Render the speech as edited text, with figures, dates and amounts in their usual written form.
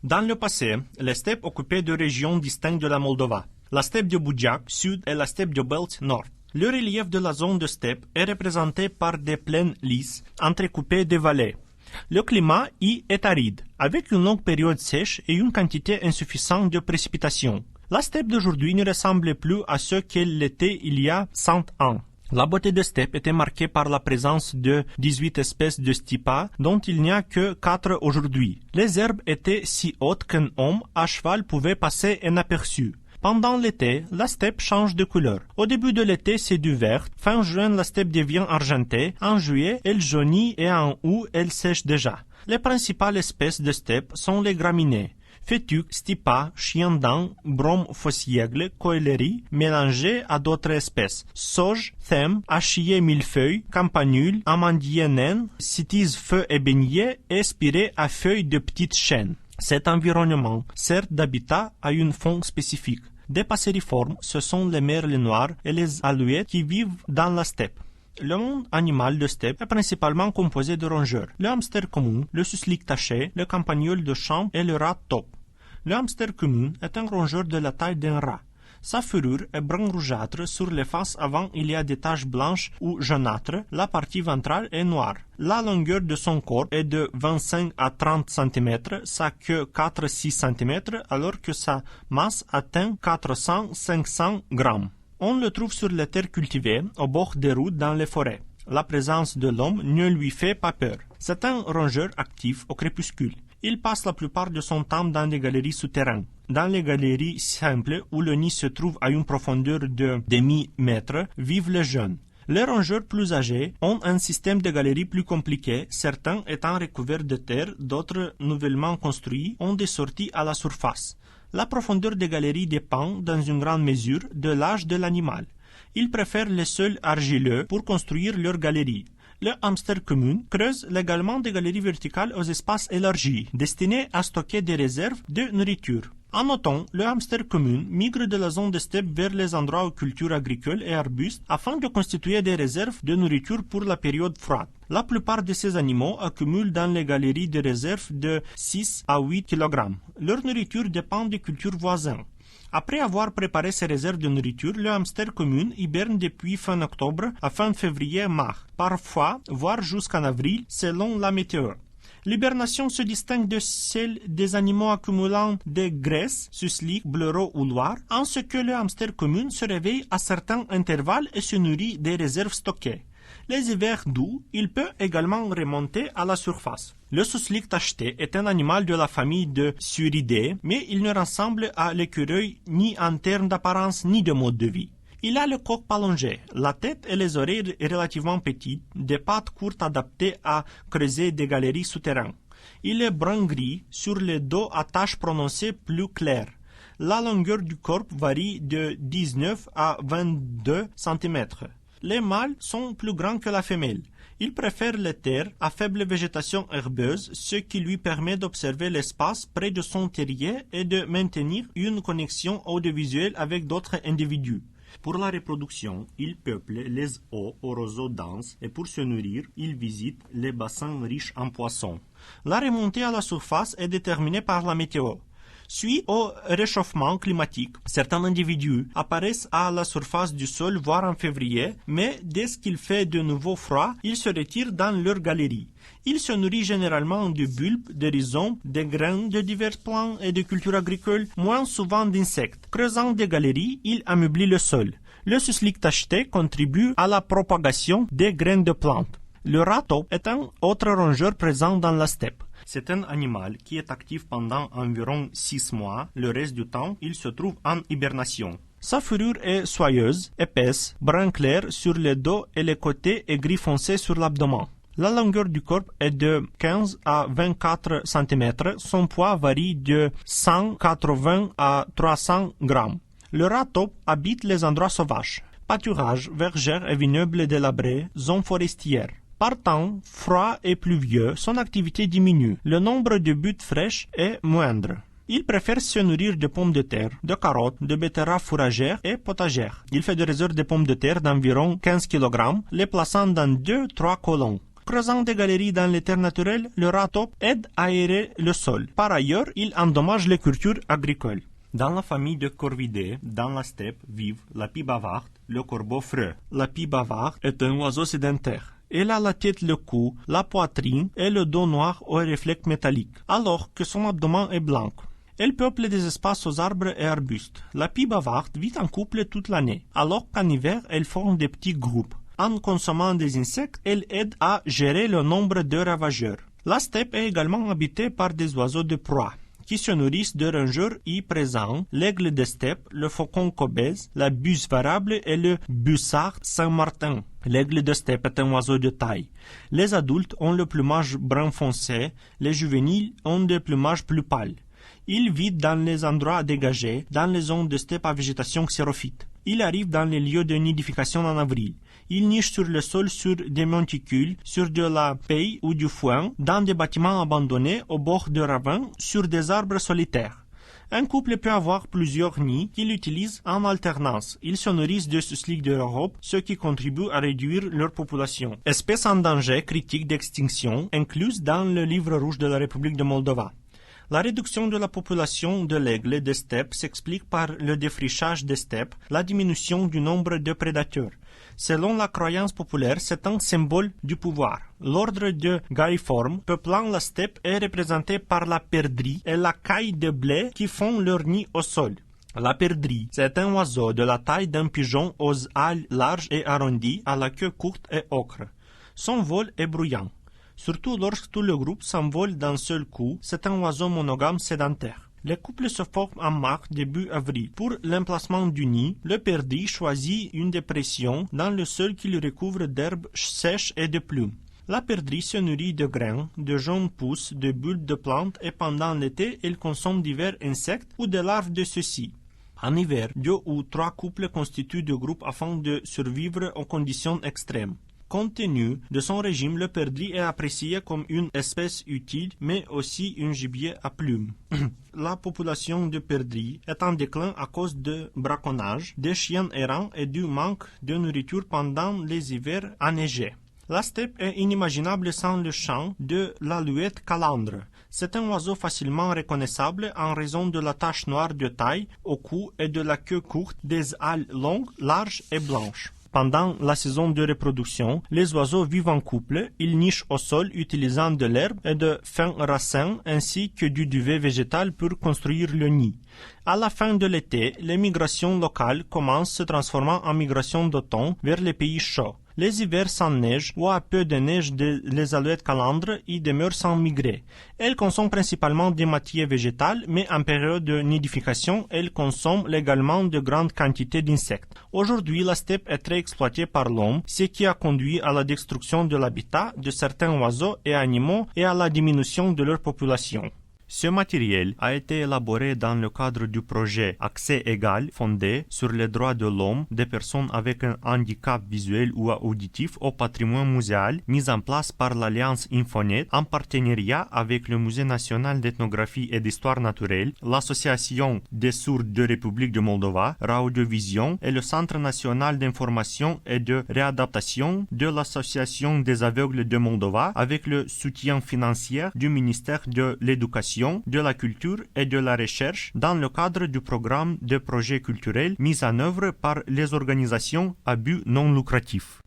Dans le passé, les steppes occupaient deux régions distinctes de la Moldova, la steppe de Budjak, sud, et la steppe de Belt, nord. Le relief de la zone de steppe est représenté par des plaines lisses, entrecoupées de vallées. Le climat y est aride, avec une longue période sèche et une quantité insuffisante de précipitations. La steppe d'aujourd'hui ne ressemble plus à ce qu'elle était il y a 100 ans. La beauté de steppe était marquée par la présence de 18 espèces de stipa, dont il n'y a que 4 aujourd'hui. Les herbes étaient si hautes qu'un homme à cheval pouvait passer inaperçu. Pendant l'été, la steppe change de couleur. Au début de l'été, c'est du vert. Fin juin, la steppe devient argentée. En juillet, elle jaunit et en août, elle sèche déjà. Les principales espèces de steppe sont les graminées. Fétuc, stipa, chien-dent, brome faussiègle, coëlerie, mélangés à d'autres espèces. Sauge, thème, achillée millefeuille, campanule, amandier naine, cytise feu ébénier et spirée à feuilles de petites chênes. Cet environnement sert d'habitat à une faune spécifique. Des passeriformes, ce sont les merles noirs et les alouettes qui vivent dans la steppe. Le monde animal de steppe est principalement composé de rongeurs. Le hamster commun, le suslik taché, le campagnol de champ et le rat taupe. Le hamster commun est un rongeur de la taille d'un rat. Sa fourrure est brun rougeâtre, sur les faces avant il y a des taches blanches ou jaunâtres, la partie ventrale est noire. La longueur de son corps est de 25 à 30 cm, sa queue 4-6 cm, alors que sa masse atteint 400-500 grammes. On le trouve sur les terres cultivées, au bord des routes dans les forêts. La présence de l'homme ne lui fait pas peur. C'est un rongeur actif au crépuscule. Il passe la plupart de son temps dans les galeries souterraines. Dans les galeries simples, où le nid se trouve à une profondeur de demi-mètre, vivent les jeunes. Les rongeurs plus âgés ont un système de galeries plus compliqué, certains étant recouverts de terre, d'autres nouvellement construits ont des sorties à la surface. La profondeur des galeries dépend, dans une grande mesure, de l'âge de l'animal. Ils préfèrent les sols argileux pour construire leurs galeries. Le hamster commun creuse légalement des galeries verticales aux espaces élargis, destinées à stocker des réserves de nourriture. En automne, le hamster commun migre de la zone de steppe vers les endroits aux cultures agricoles et arbustes afin de constituer des réserves de nourriture pour la période froide. La plupart de ces animaux accumulent dans les galeries des réserves de 6 à 8 kg. Leur nourriture dépend des cultures voisines. Après avoir préparé ses réserves de nourriture, le hamster commun hiberne depuis fin octobre à fin février-mars, parfois, voire jusqu'en avril, selon la météo. L'hibernation se distingue de celle des animaux accumulant des graisses, suslik, blaireau ou loir, en ce que le hamster commun se réveille à certains intervalles et se nourrit des réserves stockées. Les hivers doux, il peut également remonter à la surface. Le suslik tacheté est un animal de la famille de Suridés, mais il ne ressemble à l'écureuil ni en termes d'apparence ni de mode de vie. Il a le corps allongé, la tête et les oreilles relativement petites, des pattes courtes adaptées à creuser des galeries souterraines. Il est brun-gris, sur le dos à taches prononcées plus claires. La longueur du corps varie de 19 à 22 cm. Les mâles sont plus grands que la femelle. Il préfère les terres à faible végétation herbeuse, ce qui lui permet d'observer l'espace près de son terrier et de maintenir une connexion audiovisuelle avec d'autres individus. Pour la reproduction, il peuple les eaux aux roseaux denses et pour se nourrir, il visite les bassins riches en poissons. La remontée à la surface est déterminée par la météo. Suite au réchauffement climatique, certains individus apparaissent à la surface du sol, voire en février, mais dès qu'il fait de nouveau froid, ils se retirent dans leur galerie. Ils se nourrissent généralement de bulbes, de rhizomes, de graines de divers plants et de cultures agricoles, moins souvent d'insectes. Creusant des galeries, ils ameublent le sol. Le suslik tacheté contribue à la propagation des graines de plantes. Le rat taupe est un autre rongeur présent dans la steppe. C'est un animal qui est actif pendant environ 6 mois. Le reste du temps, il se trouve en hibernation. Sa fourrure est soyeuse, épaisse, brun clair sur le dos et les côtés et gris foncé sur l'abdomen. La longueur du corps est de 15 à 24 cm. Son poids varie de 180 à 300 grammes. Le rat taupe habite les endroits sauvages. Pâturage, vergères et vignobles délabrés, zones forestières. Par temps froid et pluvieux, son activité diminue. Le nombre de buttes fraîches est moindre. Il préfère se nourrir de pommes de terre, de carottes, de betteraves fourragères et potagères. Il fait des réserves de pommes de terre d'environ 15 kg, les plaçant dans 2-3 colons. Creusant des galeries dans les terres naturelles, le râteau aide à aérer le sol. Par ailleurs, il endommage les cultures agricoles. Dans la famille de Corvidae, dans la steppe, vivent la pie bavarde, le corbeau freux. La pie bavarde est un oiseau sédentaire. Elle a la tête, le cou, la poitrine et le dos noir aux réflexes métalliques, alors que son abdomen est blanc. Elle peuple des espaces aux arbres et arbustes. La pie bavarde vit en couple toute l'année, alors qu'en hiver, elle forme des petits groupes. En consommant des insectes, elle aide à gérer le nombre de ravageurs. La steppe est également habitée par des oiseaux de proie, qui se nourrissent de rongeurs y présents, l'aigle de steppe, le faucon cobèze, la buse variable et le bussard Saint-Martin. L'aigle de steppe est un oiseau de taille. Les adultes ont le plumage brun foncé, les juvéniles ont des plumages plus pâles. Il vit dans les endroits dégagés, dans les zones de steppe à végétation xérophyte. Il arrive dans les lieux de nidification en avril. Il niche sur le sol sur des monticules, sur de la paille ou du foin, dans des bâtiments abandonnés au bord de ravins, sur des arbres solitaires. Un couple peut avoir plusieurs nids qu'il utilise en alternance. Ils se nourrissent de susliques de l'Europe, ce qui contribue à réduire leur population. Espèces en danger critique d'extinction, incluses dans le livre rouge de la République de Moldova. La réduction de la population de l'aigle de steppe s'explique par le défrichage des steppes, la diminution du nombre de prédateurs. Selon la croyance populaire, c'est un symbole du pouvoir. L'ordre de Galliformes, peuplant la steppe, est représenté par la perdrix et la caille de blé qui font leur nid au sol. La perdrix, c'est un oiseau de la taille d'un pigeon aux ailes larges et arrondies, à la queue courte et ocre. Son vol est bruyant. Surtout lorsque tout le groupe s'envole d'un seul coup, c'est un oiseau monogame sédentaire. Les couples se forment en mars début avril. Pour l'emplacement du nid, le perdrix choisit une dépression dans le sol qui le recouvre d'herbes sèches et de plumes. La perdrix se nourrit de grains, de jeunes pousses, de bulbes de plantes et pendant l'été, elle consomme divers insectes ou des larves de ceux-ci. En hiver, 2 ou 3 couples constituent des groupes afin de survivre aux conditions extrêmes. Compte tenu de son régime, le perdrix est apprécié comme une espèce utile, mais aussi un gibier à plumes. La population de perdrix est en déclin à cause de braconnage, des chiens errants et du manque de nourriture pendant les hivers enneigés. La steppe est inimaginable sans le chant de l'alouette calandre. C'est un oiseau facilement reconnaissable en raison de la tache noire de taille au cou et de la queue courte, des ailes longues, larges et blanches. Pendant la saison de reproduction, les oiseaux vivent en couple, ils nichent au sol utilisant de l'herbe et de fins racines ainsi que du duvet végétal pour construire le nid. À la fin de l'été, les migrations locales commencent se transformant en migrations d'automne vers les pays chauds. Les hivers sans neige ou à peu de neige les alouettes calandres y demeurent sans migrer. Elles consomment principalement des matières végétales, mais en période de nidification, elles consomment également de grandes quantités d'insectes. Aujourd'hui, la steppe est très exploitée par l'homme, ce qui a conduit à la destruction de l'habitat de certains oiseaux et animaux et à la diminution de leur population. Ce matériel a été élaboré dans le cadre du projet Accès égal fondé sur les droits de l'homme des personnes avec un handicap visuel ou auditif au patrimoine muséal mis en place par l'Alliance Infonet en partenariat avec le Musée national d'ethnographie et d'histoire naturelle, l'Association des sourds de République de Moldova, Radiovision et le Centre national d'information et de réadaptation de l'Association des aveugles de Moldova avec le soutien financier du ministère de l'Éducation, de la culture et de la recherche dans le cadre du programme de projets culturels mis en œuvre par les organisations à but non lucratif.